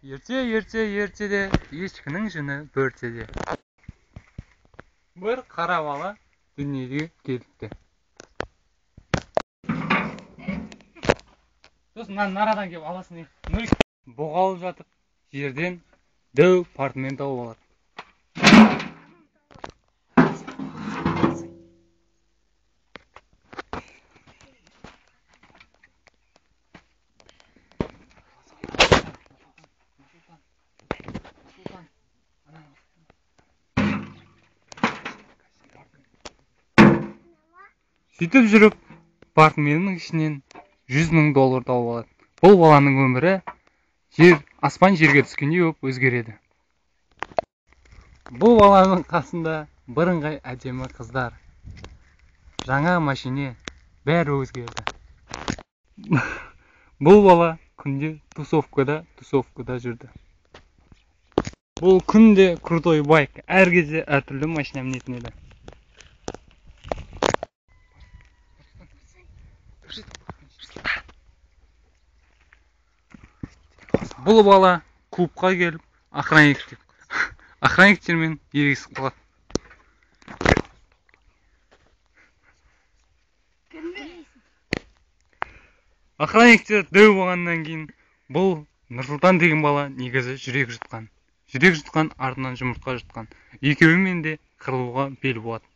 Ерте-ерте-ертеде ешкінің жүні бөртеде. Бір қара бала дүниеге келіпті. Сосын нарадан келіп аласын бұғалып жатып, жерден дөу партмен тауып алады. Сөйтіп жүріп, партменнің ішінен $100,000 тауып алады. Бұл баланың өмірі аспан жерге түскендей болып өзгереді. Бұл баланың қасында бірыңғай әдемі қыздар, жаңа машине, бәрі өзгерді. Бұл бала күнде тусовкада жүрді. Бұл күнде крутой байк, әр кезде әртүрлі машина мінетін еді. Бұл бала клубқа келіп, охранниктермен ерегісіп қалады. Охранниктер дөу болғаннан кейін, бұл Нұрсұлтан деген бала негізі жүрек жұтқан. Жүрек жұтқан, артынан жұмыртқа жұтқан. Екеуімен де қырылуға бел болады.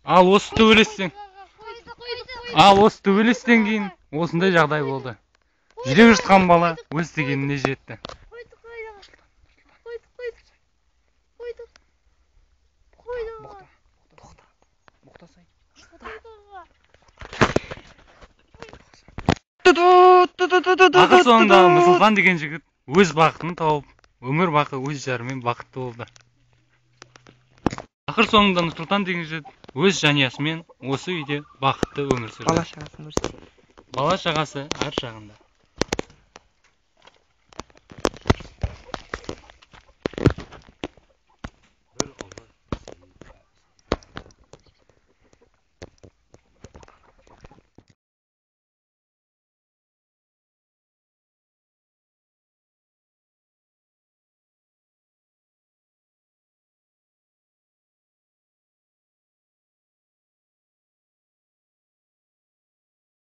Ал осы төбелестен кейін осындай жағдай болды. Жүрек жұтқан бала өз дегеніне жетті. Ақыр соңында Нұрсұлтан деген жігіт өз бақытын тауып, өмір бақы өз жарымен бақытты болды. Ақыр соңында Нұрсұлтан деген жігіт өз жанұясымен осы үйде бақытты өмір сүрді. Бала шағасы әр жағында.